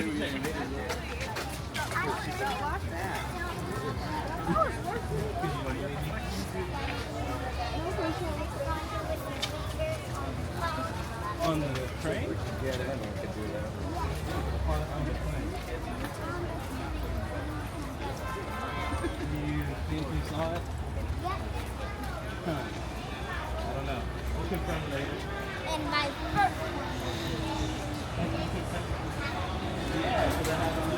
On the train? Yeah, anyone could do that. On the plane. Do you think you saw it? Huh. I don't know. We'll confirm later. And my first Yeah, so that happened.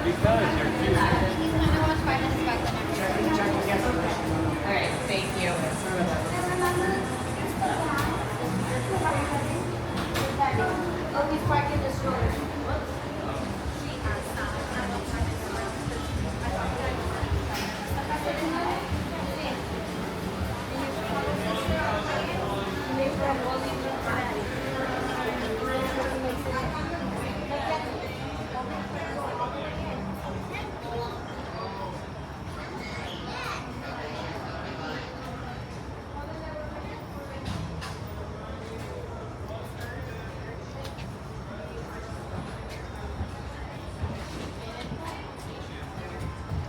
Because you're cute. Alright, thank you. Oh, he's parking the stroller.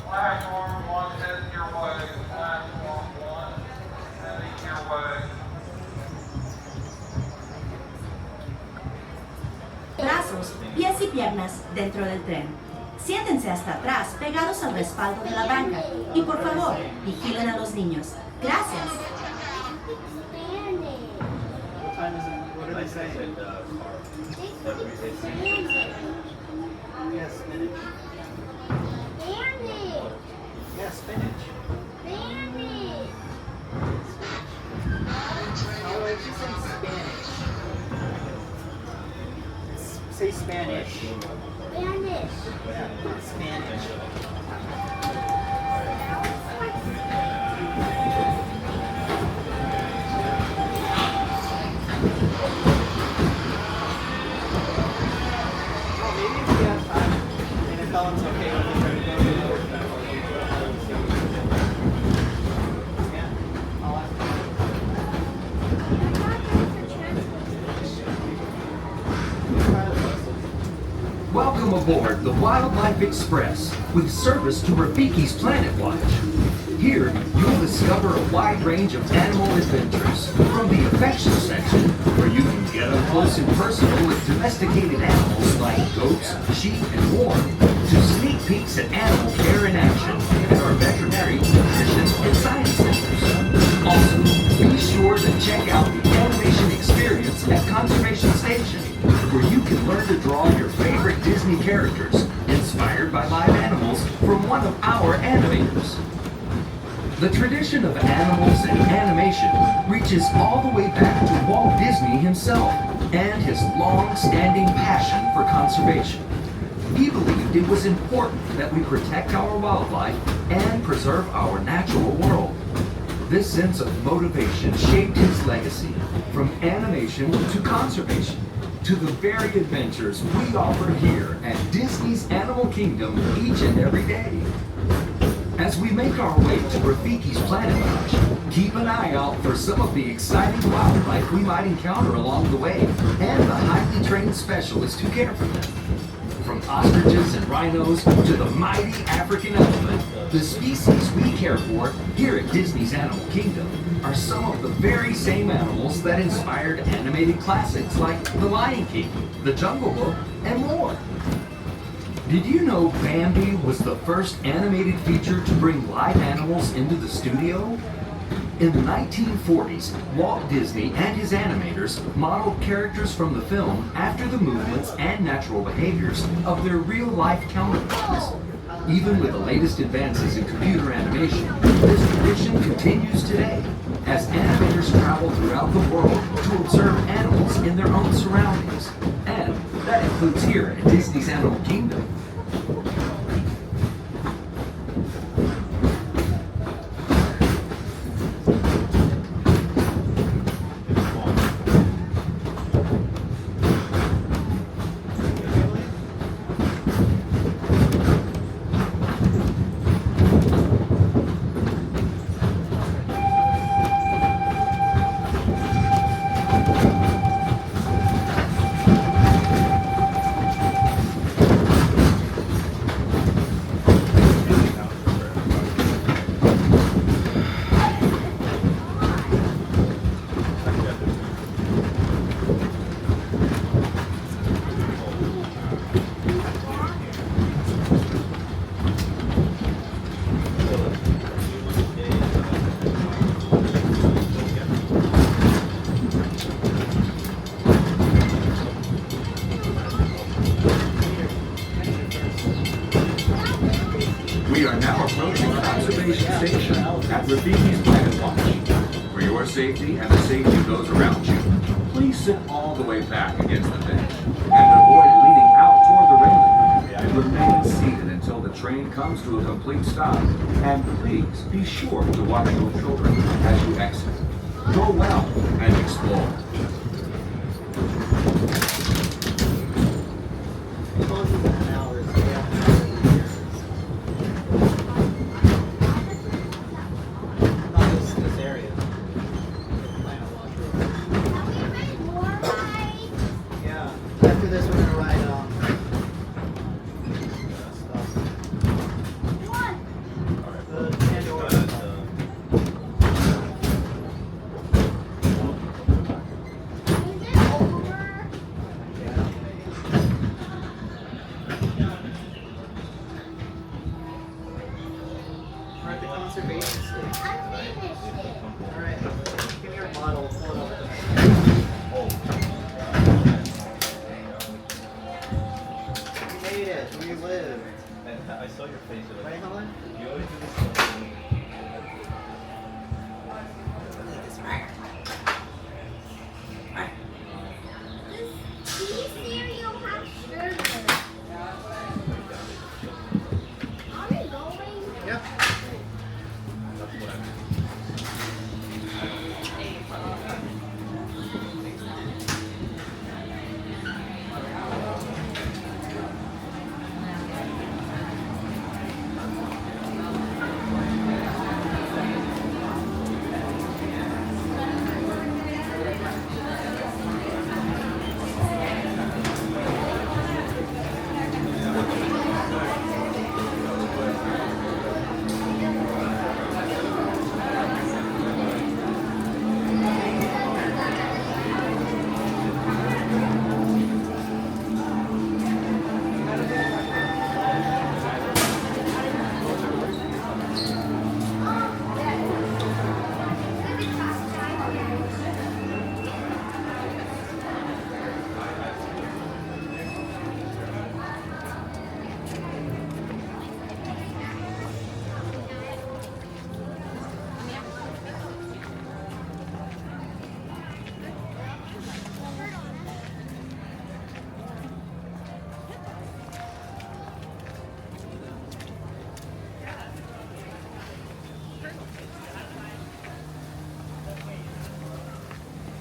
Platform 1 heading your way. Platform 1 heading your way. Brazos, pies y piernas dentro del tren. Siéntense hasta atrás, pegados al respaldo de la banca. Y por favor, vigilen a los niños. Gracias. What time is it? What did I say? Yes, spinach. Yes, spinach. Oh, did you say Spanish? Say Spanish. Yeah, Spanish. Oh, maybe if we have time. And if Ellen's okay with it, try to go to the yeah, I'll ask her. Welcome aboard the Wildlife Express with service to Rafiki's Planet Watch. Here, you'll discover a wide range of animal adventures, from the affection section, where you can get up close and personal with domesticated animals like goats, sheep, and more, to sneak peeks at animal care in action at our veterinary, nutrition, and science centers. Also, be sure to check out the animation experience at Conservation Station, where you can learn to draw your favorite Disney characters, inspired by live animals from one of our animators. The tradition of animals and animation reaches all the way back to Walt Disney himself and his long-standing passion for conservation. He believed it was important that we protect our wildlife and preserve our natural world. This sense of motivation shaped his legacy, from animation to conservation, to the very adventures we offer here at Disney's Animal Kingdom each and every day. As we make our way to Rafiki's Planet Watch, keep an eye out for some of the exciting wildlife we might encounter along the way, and the highly trained specialists who care for them. From ostriches and rhinos to the mighty African elephant, the species we care for here at Disney's Animal Kingdom are some of the very same animals that inspired animated classics like The Lion King, The Jungle Book, and more. Did you know Bambi was the first animated feature to bring live animals into the studio? In the 1940s, Walt Disney and his animators modeled characters from the film after the movements and natural behaviors of their real-life counterparts. Even with the latest advances in computer animation, this tradition continues today, as animators travel throughout the world to observe animals in their own surroundings. And that includes here at Disney's Animal Kingdom. safety and the safety of those around you, please sit all the way back against the bench and avoid leaning out toward the railing. Remain seated until the train comes to a complete stop, and please be sure to watch your children as you exit. Go well and explore. Closes in an hour, so we have to do it here. Not this area. Plan on watch real quick. Yeah. After this, we're gonna ride the Pandora. We're at the conservation station. Alright, give me your bottle, pull it up. You made it, where you live. I saw your face. Right, Helen? You always do this. These cereal have sugar. Are we going? Yep.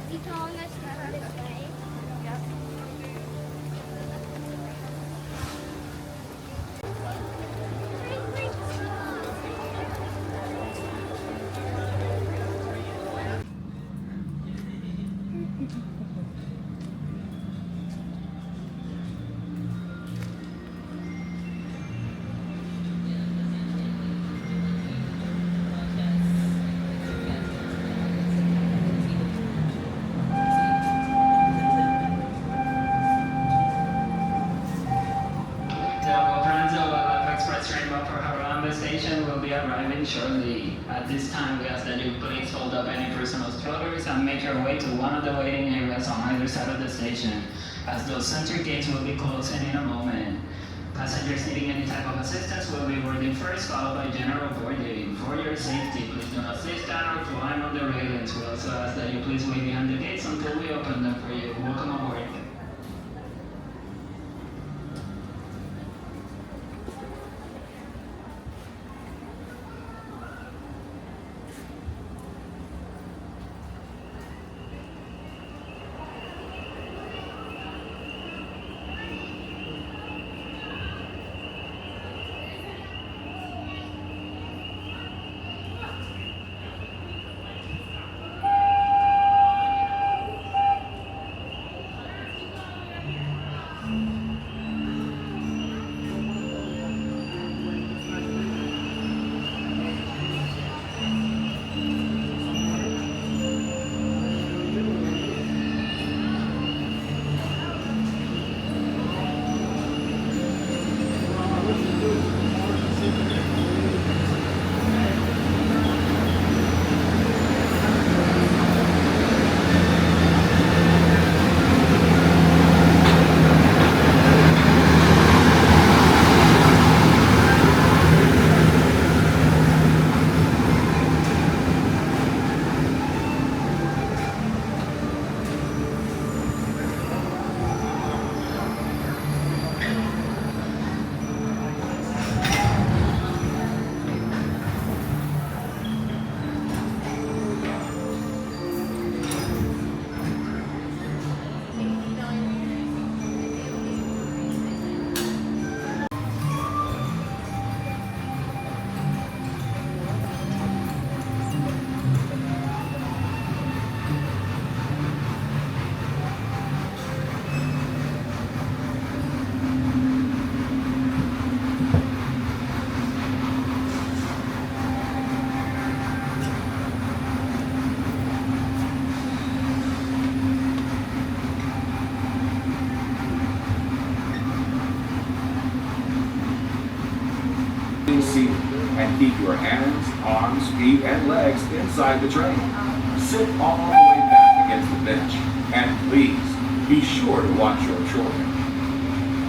You telling us to go this way? Express train bound for Harambe station will be arriving shortly. At this time, we ask that you please hold up any personal strollers and make your way to one of the waiting areas on either side of the station, as those center gates will be closing in a moment. Passengers needing any type of assistance will be boarding first, followed by general boarding. For your safety, please do not sit down or climb on the railings. We also ask that you please wait behind the gates until we open them for you. Welcome aboard. train seat and keep your hands, arms, feet, and legs inside the train. Sit all the way back against the bench. And please, be sure to watch your children.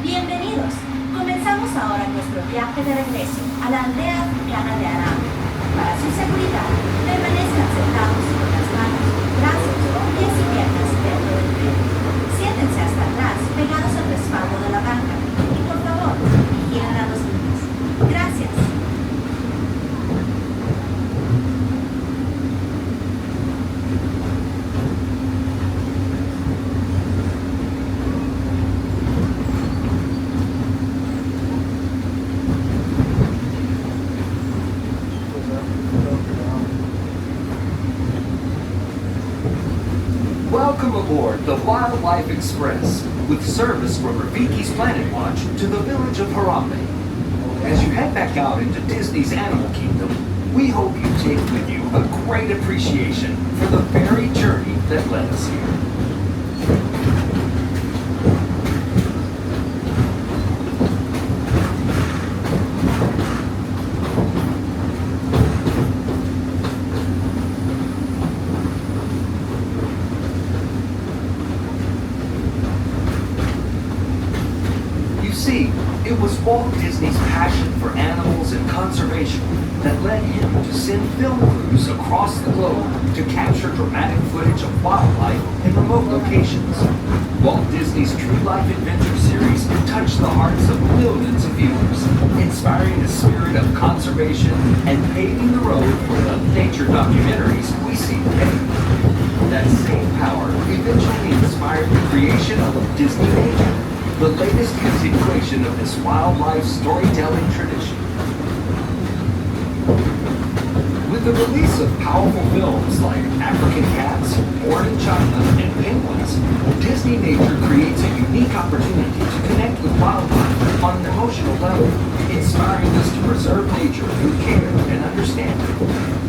Bienvenidos. Comenzamos ahora nuestro viaje de regreso a la aldea africana de Harambe. Para su seguridad, permanezcan sentados con las manos, brazos, pies y piernas dentro del tren. Siéntense hasta atrás, pegados al respaldo de la banca. Y por favor, vigilen a los niños. Gracias. Welcome aboard the Wildlife Express, with service from Rafiki's Planet Watch to the village of Harambe. As you head back out into Disney's Animal Kingdom, we hope you take with you a great appreciation for the very journey that led us here. See, it was Walt Disney's passion for animals and conservation that led him to send film crews across the globe to capture dramatic footage of wildlife in remote locations. Walt Disney's True Life Adventure series touched the hearts of millions of viewers, inspiring the spirit of conservation and paving the road for the nature documentaries we see today. That same power eventually inspired the creation of Disney Nature, the latest continuation of this wildlife storytelling tradition. With the release of powerful films like African Cats, Born in China, and Penguins, Disney Nature creates a unique opportunity to connect with wildlife on an emotional level, inspiring us to preserve nature through care and understanding.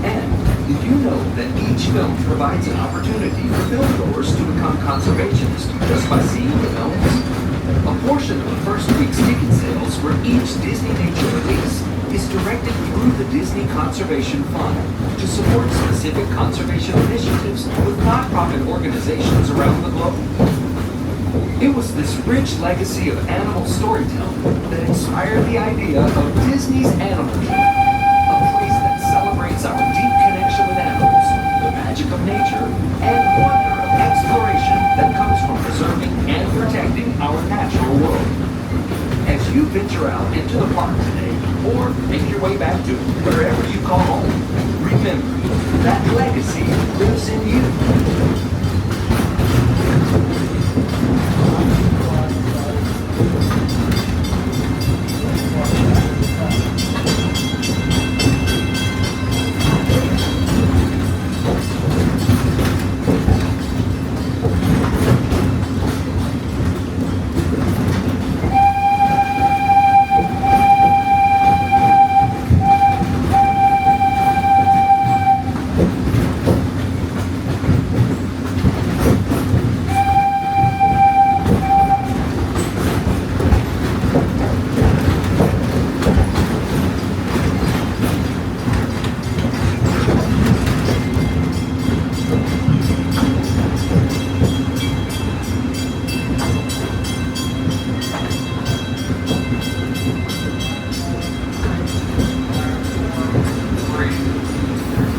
And did you know that each film provides an opportunity for filmgoers to become conservationists just by seeing the films? A portion of the first week's ticket sales for each Disney Nature release is directed through the Disney Conservation Fund to support specific conservation initiatives with nonprofit organizations around the globe. It was this rich legacy of animal storytelling that inspired the idea of Disney's Animal Kingdom, a place that celebrates our deep connection with animals, the magic of nature, and wonder of exploration that comes from preserving and protecting our natural world. As you venture out into the park today, or make your way back to wherever you call home, remember, that legacy lives in you.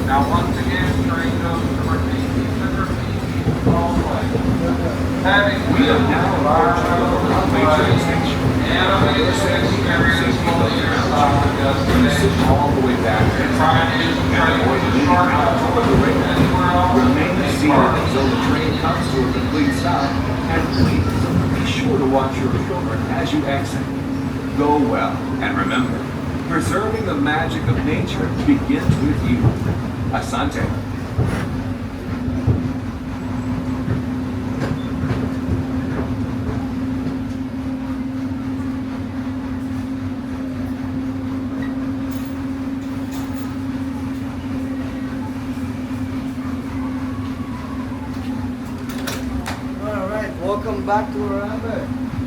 Now once again, train goes to Rafiki and Rafiki all the way. Having We are now approaching the Harambe train station. animated experience will be Please sit all the way back and avoid leaning out toward the railing. Remain seated until the train comes to a complete stop, and please be sure to watch your children as you exit. Go well, and remember, preserving the magic of nature begins with you. Asante. Alright, welcome back to Harambe.